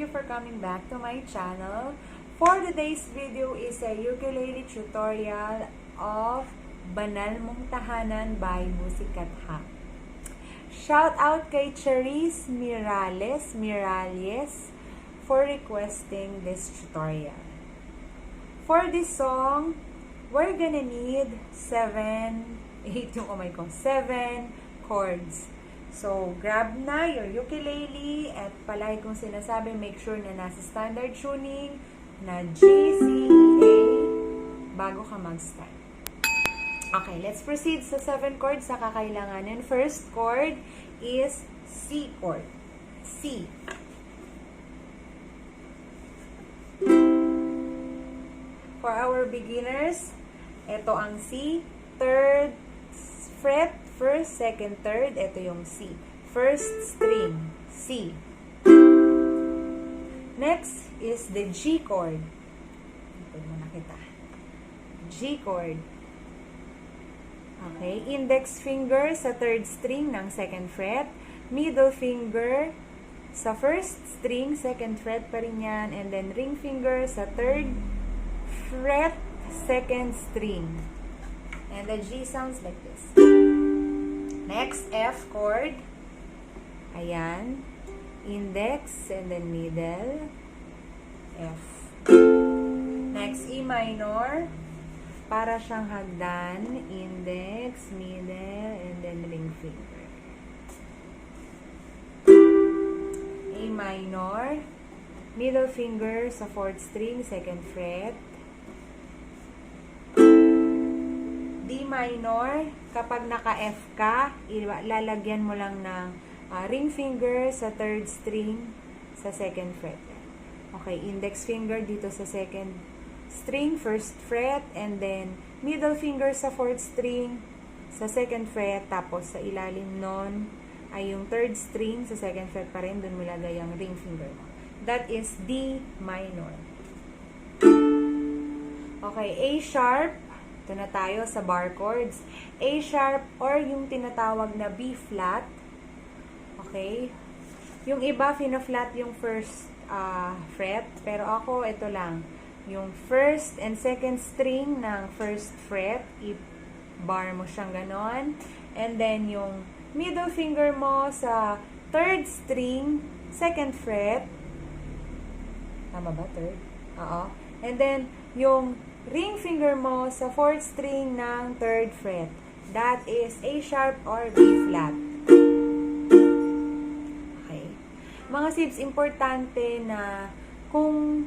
you for coming back to my channel. For today's video is a ukulele tutorial of Banal Mong Tahanan by Musikatha. Shout out kay Charis Mirales for requesting this tutorial. For this song, we're gonna need 7 chords. So, grab na your ukulele at palagi kong sinasabi, make sure na nasa standard tuning na G, C, A bago ka mag-start. Okay, let's proceed sa 7 chords na kakailanganin. First chord is C chord. C. For our beginners, ito ang C, 3rd fret, 1st, 2nd, 3rd, ito yung C. First string, C. Next is the G chord. Ito muna kita. G chord. Okay, index finger sa 3rd string ng 2nd fret, middle finger sa 1st string, 2nd fret pa rin yan, and then ring finger sa 3rd fret, 2nd string. And the G sounds like this. Next, F chord. Ayan. Index and then middle. F. Next, E minor. Para siyang hagdan. Index, middle, and then ring finger. A minor. Middle finger sa 4th string, 2nd fret. D minor, kapag naka-F ka, lalagyan mo lang ng ring finger sa 3rd string sa 2nd fret. Okay, index finger dito sa 2nd string, 1st fret, and then middle finger sa 4th string sa 2nd fret, tapos sa ilalim nun ay yung 3rd string sa 2nd fret pa rin, dun mo lagay ang ring finger mo. That is D minor. Okay, A sharp. Ito na tayo sa bar chords. A sharp or yung tinatawag na B flat. Okay? Yung iba, fina-flat yung 1st fret. Pero ako, ito lang. Yung 1st and 2nd string ng 1st fret, i-bar mo siyang ganon. And then, yung middle finger mo sa 3rd string, 2nd fret. Tama ba? 3rd? Oo. And then, yung ring finger mo sa 4th string ng 3rd fret. That is A sharp or B flat. Okay. Mga sibs, importante na kung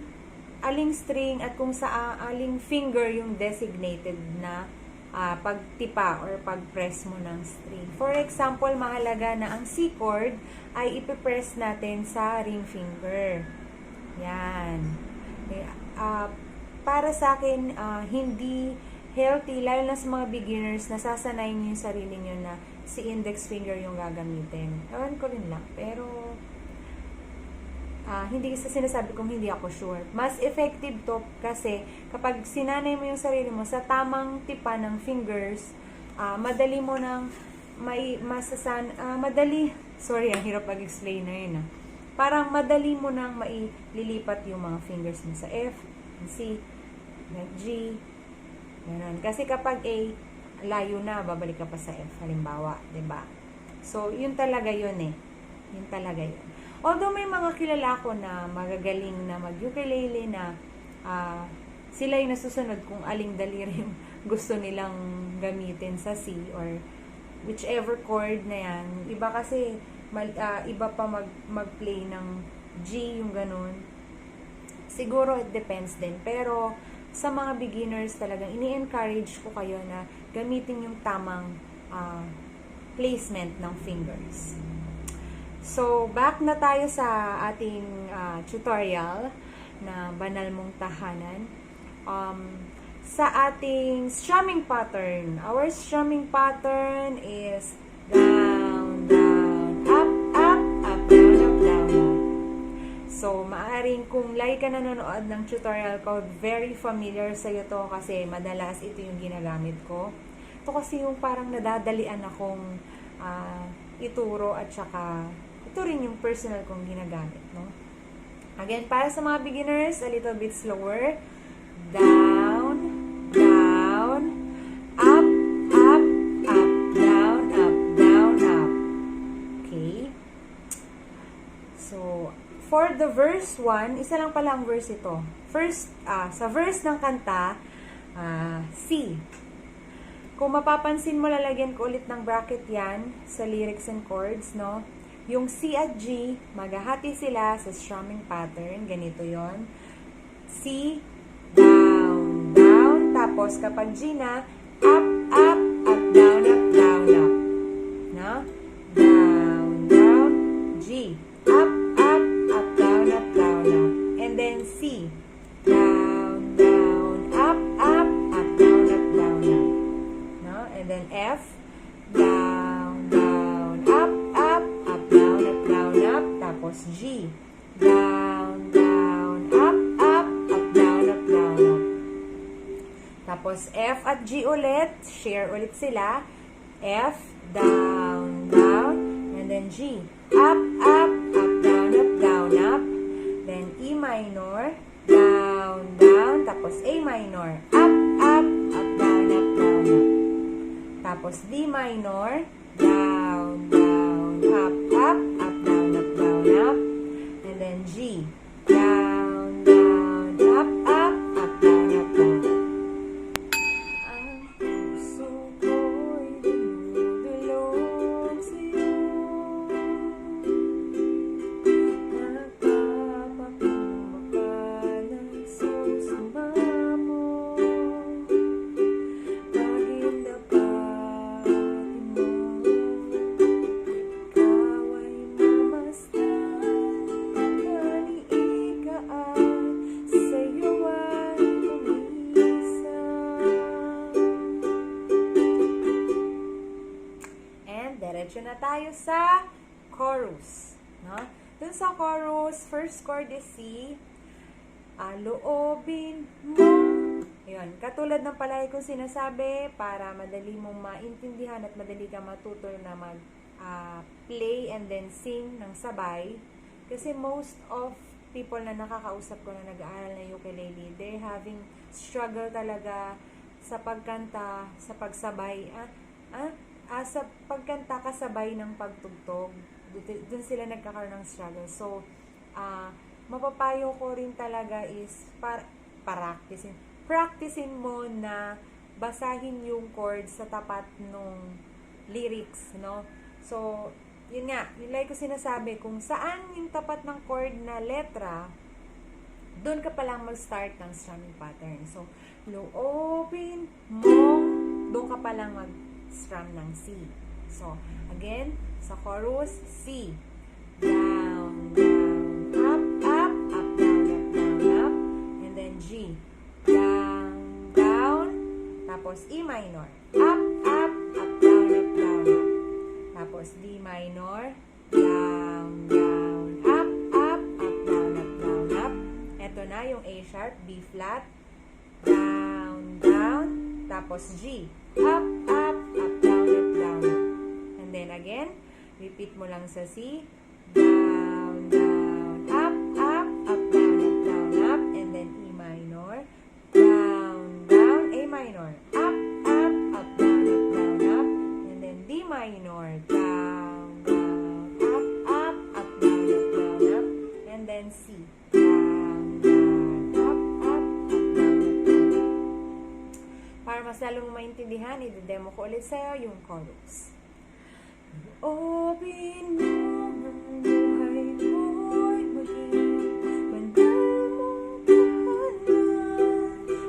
aling string at kung sa aling finger yung designated na pagtipa or pagpress mo ng string. For example, mahalaga na ang C chord ay ipipress natin sa ring finger. Yan. Okay. Para sa akin, hindi healthy, lalo na sa mga beginners, nasasanayin nyo yung sarili nyo na si index finger yung gagamitin. Ewan ko rin lang, pero hindi sa sinasabi kong hindi ako sure. Mas effective to kasi kapag sinanay mo yung sarili mo sa tamang tipa ng fingers, madali mo nang sorry, ang hirap mag-explain na yun. Parang madali mo nang maililipat yung mga fingers mo sa F, C, G, gano'n. Kasi kapag A, layo na, babalik ka pa sa F, halimbawa, diba? So, yun talaga yun eh. Yun talaga yun. Although may mga kilala ko na magagaling na mag-ukulele na sila yung nasusunod kung aling daliri yung gusto nilang gamitin sa C or whichever chord na yan. Iba kasi, iba pa mag-play ng G, yung gano'n. Siguro, it depends din. Pero, sa mga beginners talagang ini-encourage ko kayo na gamitin yung tamang placement ng fingers. So, back na tayo sa ating tutorial na Banal Mong Tahanan. Sa ating strumming pattern, our strumming pattern is down, down, up, up, up, down, up, down, up. So, maaaring kung lagi ka nanonood ng tutorial ko, very familiar sa iyo to kasi madalas ito yung ginagamit ko. Ito kasi yung parang nadadalian akong ituro at saka ito rin yung personal kong ginagamit, no? Again, para sa mga beginners, a little bit slower. Down, down, up, up, up, down, up. Okay? So, for the verse 1, isa lang pala ang verse ito. First, sa verse ng kanta, C. Kung mapapansin mo, lalagyan ko ulit ng bracket yan sa lyrics and chords, no? Yung C at G, maghahati sila sa strumming pattern. Ganito yon. C, down, down. Tapos, kapag G na, up, up, up, down, up, down, up. No? Down, down, G. Up, up, up, down, up, down, up. And then C. Down, down, up, up, up, down, up, down, up. No? And then F. Down, down, up, up, up, down, up, down, up. Tapos G. Down, down, up, up, up, down, up, down, up. Tapos F at G ulit. Share ulit sila. F, down, down. And then G. Up, up, up, down, up, down, up. Then E minor. Down, down. Tapos A minor. Up, up, up, down, up, down, up. Tapos D minor. Down, down, up, up, up, down, up, down, up. And then G. Down, down, up, up, up, down, up, down, up. Ang puso ko'y dumudulog sa'yo. Nagpapakumbaba ng susuma mo. Dahil napatin mo, ikaw ay mamasdan. Kaliigaan, sa'yo ay kumisan. And diretso na tayo sa chorus. No? Dun sa chorus, first chord is C. Loobin mo. Yun. Katulad ng palagi kong sinasabi, para madali mong maintindihan at madali ka matuto na mag-play and then sing ng sabay. Kasi most of people na nakakausap ko na nag-aaral ng ukulele, they're having struggle talaga sa pagkanta, sa pagsabay. Sa pagkanta kasabay ng pagtugtog. Dun sila nagkakaroon ng struggle. So, mapapayo ko rin talaga is practicing mo na basahin yung chords sa tapat nung lyrics, no? So, yun nga, yung like ko sinasabi, kung saan yung tapat ng chord na letra, doon ka palang mag-start ng strumming pattern. So, loobin mo, doon ka palang mag-strum ng C. So, again, sa chorus, C. Down, down, up, up, up, down, up, down, up. And then G. Down, down. Tapos E minor. Up, up, up, down, up, down, up. Tapos D minor. Down, down, up, up, up, down, up, down, up. Ito na yung A sharp, B flat. Down, down. Tapos G. Up, up, up, down, up, down, up. And then again, repeat mo lang sa C. Down, down, up, up, up, down, up, down, up. And then E minor. Down, down, A minor. Up, up, up, down, up, down, up. And then D minor. Down, down, up, up, up, down, up, down, up. And then C. Down, down, up, up, up, down, up, down, up. Para mas lalo mo maintindihan, i-demo ko ulit sa'yo yung chorus. Loobin mo ang buhay mo'y maging banal mong tahanan.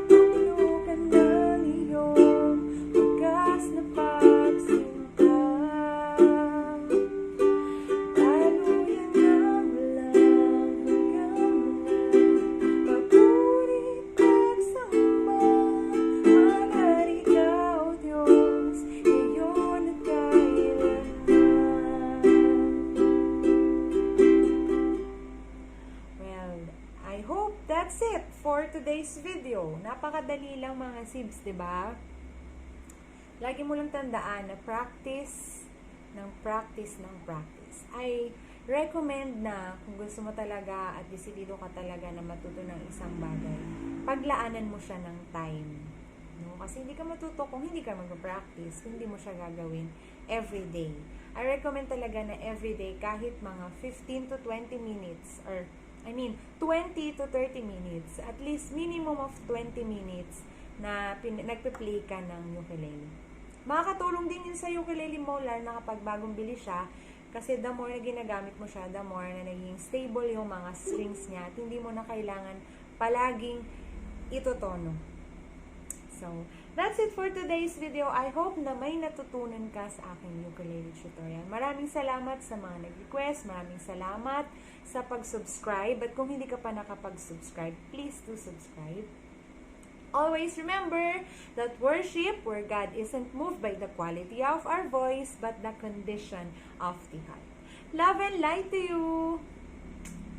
Maghulugan ng iyong wagas na pagsinta. Daluyan ng walang hanggang papuri pagsamba. Mahal ikaw, Diyos, ngayon at kailan. I hope that's it for today's video. Napakadali lang mga sibs, diba? Lagi mo lang tandaan na practice ng practice ng practice ay recommend na kung gusto mo talaga at desidido ka talaga na matuto ng isang bagay, paglaanan mo siya ng time. No? Kasi hindi ka matuto kung hindi ka mag-practice, hindi mo siya gagawin everyday. I recommend talaga na everyday kahit mga 15 to 20 minutes or 20 to 30 minutes. At least minimum of 20 minutes na nagpe-play ka ng ukulele. Makakatulong din yun sa ukulele mo, lalo na kapag bagong bili siya. Kasi the more na ginagamit mo siya, the more na naging stable yung mga strings niya at hindi mo na kailangan palaging itotono. So, that's it for today's video. I hope na may natutunan ka sa aking ukulele tutorial. Maraming salamat sa mga nag-request. Maraming salamat sa pag-subscribe. At kung hindi ka pa nakapag-subscribe, please do subscribe. Always remember that worship where God isn't moved by the quality of our voice, but the condition of the heart. Love and light to you!